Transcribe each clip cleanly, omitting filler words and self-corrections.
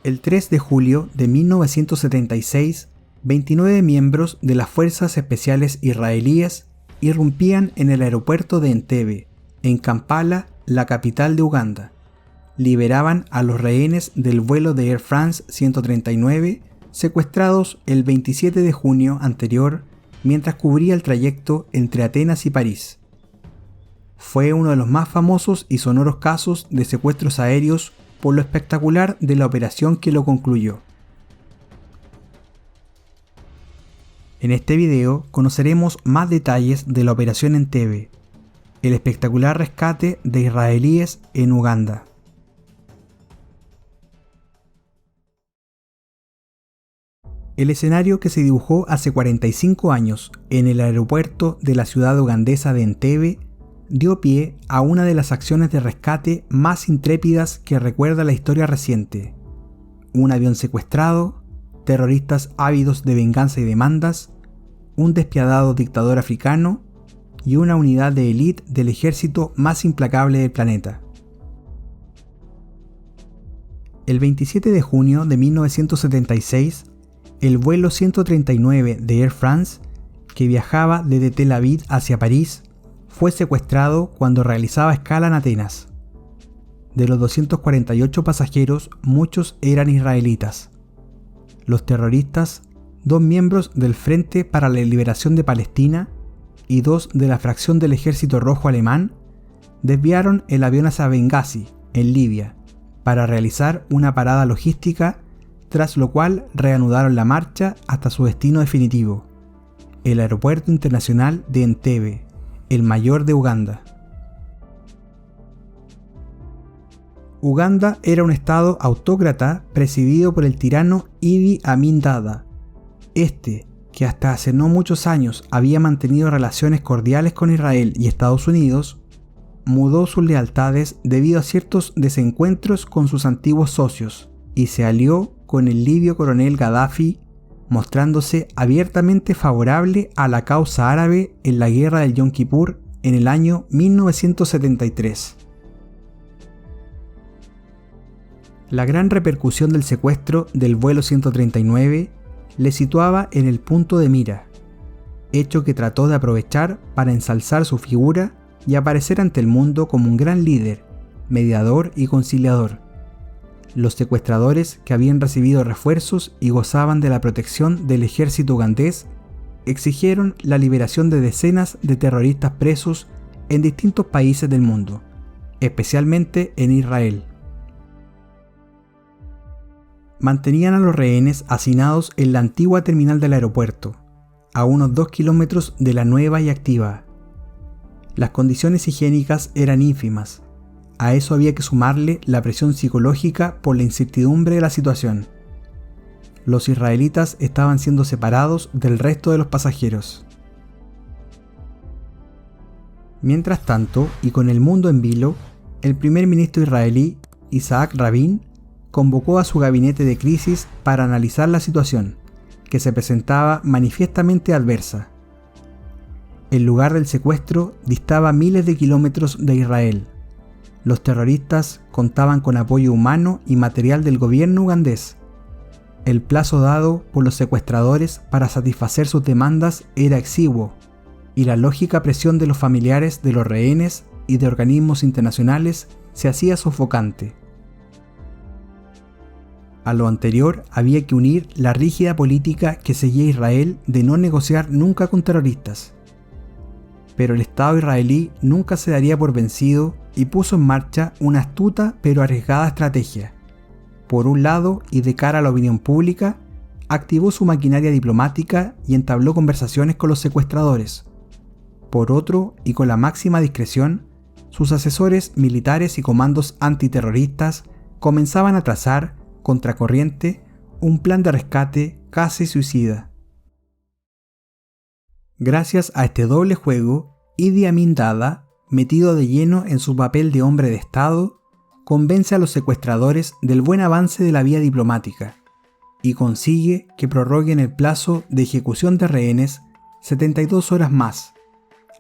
El 3 de julio de 1976, 29 miembros de las Fuerzas Especiales israelíes irrumpían en el aeropuerto de Entebbe, en Kampala, la capital de Uganda. Liberaban a los rehenes del vuelo de Air France 139, secuestrados el 27 de junio anterior, mientras cubría el trayecto entre Atenas y París. Fue uno de los más famosos y sonoros casos de secuestros aéreos por lo espectacular de la operación que lo concluyó. En este video conoceremos más detalles de la operación Entebbe, el espectacular rescate de israelíes en Uganda. El escenario que se dibujó hace 45 años en el aeropuerto de la ciudad ugandesa de Entebbe dio pie a una de las acciones de rescate más intrépidas que recuerda la historia reciente. Un avión secuestrado, terroristas ávidos de venganza y demandas, un despiadado dictador africano y una unidad de élite del ejército más implacable del planeta. El 27 de junio de 1976, el vuelo 139 de Air France, que viajaba desde Tel Aviv hacia París, fue secuestrado cuando realizaba escala en Atenas. De los 248 pasajeros, muchos eran israelitas. Los terroristas, 2 miembros del Frente para la Liberación de Palestina y 2 de la fracción del Ejército Rojo Alemán, desviaron el avión hacia Bengasi, en Libia, para realizar una parada logística, tras lo cual reanudaron la marcha hasta su destino definitivo, el Aeropuerto Internacional de Entebbe, el mayor de Uganda. Uganda era un estado autócrata presidido por el tirano Idi Amin Dada. Que hasta hace no muchos años había mantenido relaciones cordiales con Israel y Estados Unidos, mudó sus lealtades debido a ciertos desencuentros con sus antiguos socios y se alió con el libio coronel Gaddafi, mostrándose abiertamente favorable a la causa árabe en la guerra del Yom Kippur en el año 1973. La gran repercusión del secuestro del vuelo 139 le situaba en el punto de mira, hecho que trató de aprovechar para ensalzar su figura y aparecer ante el mundo como un gran líder, mediador y conciliador. Los secuestradores, que habían recibido refuerzos y gozaban de la protección del ejército ugandés, exigieron la liberación de decenas de terroristas presos en distintos países del mundo, especialmente en Israel. Mantenían a los rehenes hacinados en la antigua terminal del aeropuerto, a unos 2 kilómetros de la nueva y activa. Las condiciones higiénicas eran ínfimas. A eso había que sumarle la presión psicológica por la incertidumbre de la situación. Los israelitas estaban siendo separados del resto de los pasajeros. Mientras tanto, y con el mundo en vilo, el primer ministro israelí, Isaac Rabin, convocó a su gabinete de crisis para analizar la situación, que se presentaba manifiestamente adversa. El lugar del secuestro distaba miles de kilómetros de Israel. Los terroristas contaban con apoyo humano y material del gobierno ugandés. El plazo dado por los secuestradores para satisfacer sus demandas era exiguo, y la lógica presión de los familiares de los rehenes y de organismos internacionales se hacía sofocante. A lo anterior había que unir la rígida política que seguía Israel de no negociar nunca con terroristas. Pero el Estado israelí nunca se daría por vencido y puso en marcha una astuta pero arriesgada estrategia. Por un lado, y de cara a la opinión pública, activó su maquinaria diplomática y entabló conversaciones con los secuestradores. Por otro, y con la máxima discreción, sus asesores militares y comandos antiterroristas comenzaban a trazar, contracorriente, un plan de rescate casi suicida. Gracias a este doble juego, Idi Amin Dada, metido de lleno en su papel de hombre de Estado, convence a los secuestradores del buen avance de la vía diplomática y consigue que prorroguen el plazo de ejecución de rehenes 72 horas más.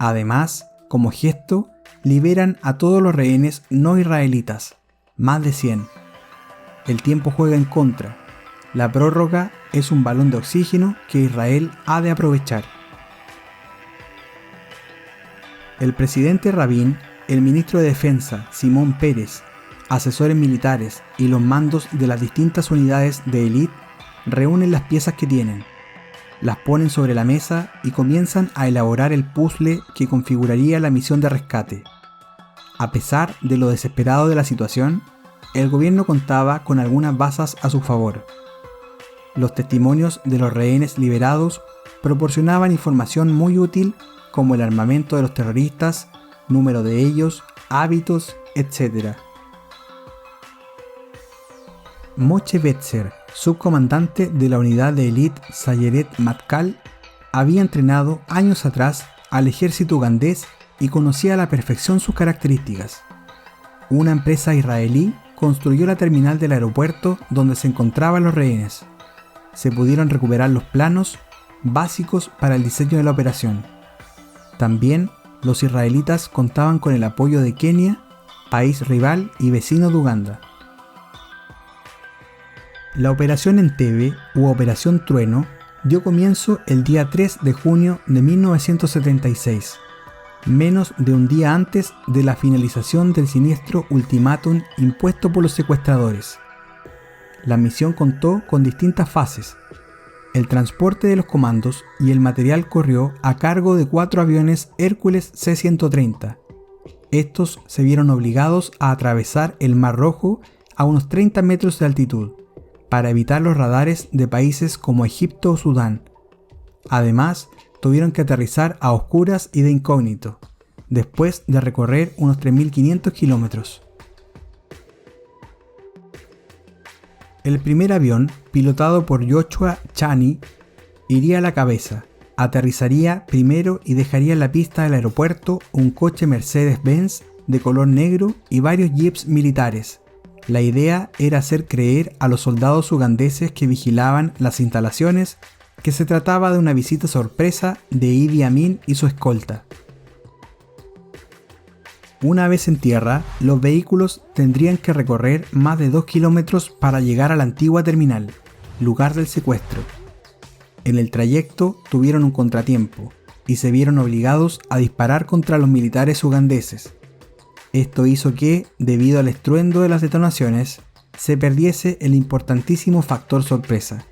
Además, como gesto, liberan a todos los rehenes no israelitas, más de 100. El tiempo juega en contra. La prórroga es un balón de oxígeno que Israel ha de aprovechar. El presidente Rabin, el ministro de Defensa, Simón Peres, asesores militares y los mandos de las distintas unidades de élite reúnen las piezas que tienen, las ponen sobre la mesa y comienzan a elaborar el puzzle que configuraría la misión de rescate. A pesar de lo desesperado de la situación, el gobierno contaba con algunas bazas a su favor. Los testimonios de los rehenes liberados proporcionaban información muy útil como el armamento de los terroristas, número de ellos, hábitos, etc. Moshe Betzer, subcomandante de la unidad de élite Sayeret Matkal, había entrenado años atrás al ejército ugandés y conocía a la perfección sus características. Una empresa israelí construyó la terminal del aeropuerto donde se encontraban los rehenes. Se pudieron recuperar los planos básicos para el diseño de la operación. También los israelitas contaban con el apoyo de Kenia, país rival y vecino de Uganda. La operación Entebbe, u Operación Trueno, dio comienzo el día 3 de junio de 1976, menos de un día antes de la finalización del siniestro ultimátum impuesto por los secuestradores. La misión contó con distintas fases. El transporte de los comandos y el material corrió a cargo de 4 aviones Hércules C-130. Estos se vieron obligados a atravesar el Mar Rojo a unos 30 metros de altitud, para evitar los radares de países como Egipto o Sudán. Además, tuvieron que aterrizar a oscuras y de incógnito, después de recorrer unos 3.500 kilómetros. El primer avión, pilotado por Joshua Chani, iría a la cabeza, aterrizaría primero y dejaría en la pista del aeropuerto un coche Mercedes-Benz de color negro y varios jeeps militares. La idea era hacer creer a los soldados ugandeses que vigilaban las instalaciones que se trataba de una visita sorpresa de Idi Amin y su escolta. Una vez en tierra, los vehículos tendrían que recorrer más de 2 kilómetros para llegar a la antigua terminal, lugar del secuestro. En el trayecto tuvieron un contratiempo y se vieron obligados a disparar contra los militares ugandeses. Esto hizo que, debido al estruendo de las detonaciones, se perdiese el importantísimo factor sorpresa.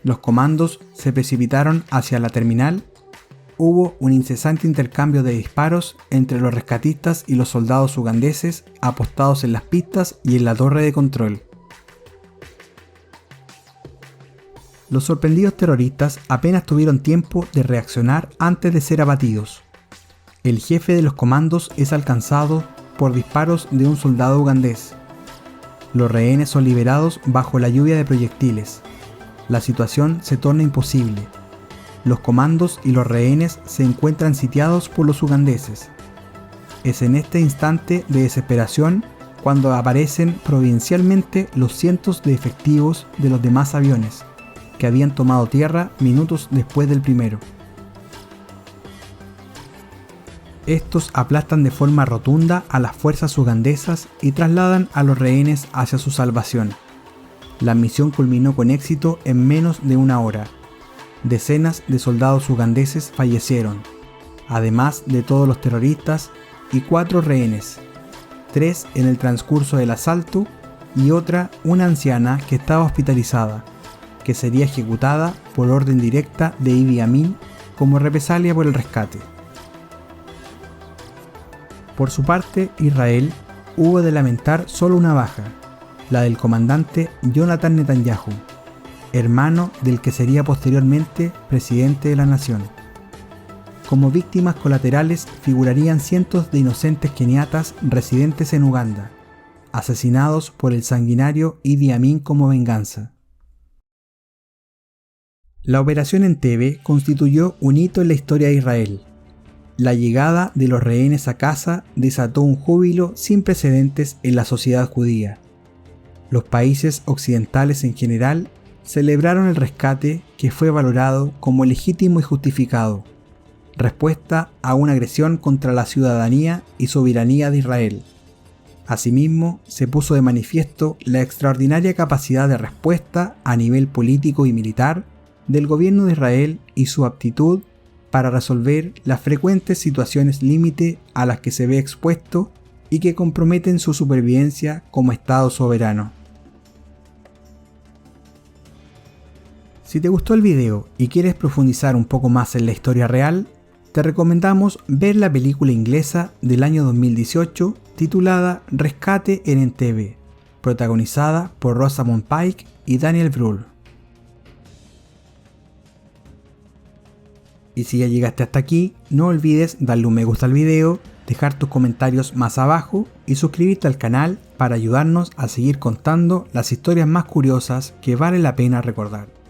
Los comandos se precipitaron hacia la terminal. Hubo un incesante intercambio de disparos entre los rescatistas y los soldados ugandeses apostados en las pistas y en la torre de control. Los sorprendidos terroristas apenas tuvieron tiempo de reaccionar antes de ser abatidos. El jefe de los comandos es alcanzado por disparos de un soldado ugandés. Los rehenes son liberados bajo la lluvia de proyectiles. La situación se torna imposible. Los comandos y los rehenes se encuentran sitiados por los ugandeses. Es en este instante de desesperación cuando aparecen providencialmente los cientos de efectivos de los demás aviones, que habían tomado tierra minutos después del primero. Estos aplastan de forma rotunda a las fuerzas ugandesas y trasladan a los rehenes hacia su salvación. La misión culminó con éxito en menos de una hora. Decenas de soldados ugandeses fallecieron, además de todos los terroristas y 4 rehenes, 3 en el transcurso del asalto y una anciana que estaba hospitalizada, que sería ejecutada por orden directa de Idi Amin como represalia por el rescate. Por su parte, Israel hubo de lamentar solo una baja, la del comandante Jonathan Netanyahu, hermano del que sería posteriormente presidente de la nación. Como víctimas colaterales figurarían cientos de inocentes keniatas residentes en Uganda, asesinados por el sanguinario Idi Amin como venganza. La operación Entebbe constituyó un hito en la historia de Israel. La llegada de los rehenes a casa desató un júbilo sin precedentes en la sociedad judía. Los países occidentales en general celebraron el rescate, que fue valorado como legítimo y justificado, respuesta a una agresión contra la ciudadanía y soberanía de Israel. Asimismo, se puso de manifiesto la extraordinaria capacidad de respuesta a nivel político y militar del gobierno de Israel y su aptitud para resolver las frecuentes situaciones límite a las que se ve expuesto y que comprometen su supervivencia como Estado soberano. Si te gustó el video y quieres profundizar un poco más en la historia real, te recomendamos ver la película inglesa del año 2018 titulada Rescate en Entebbe, protagonizada por Rosamund Pike y Daniel Brühl. Y si ya llegaste hasta aquí, no olvides darle un me gusta al video, dejar tus comentarios más abajo y suscribirte al canal para ayudarnos a seguir contando las historias más curiosas que vale la pena recordar.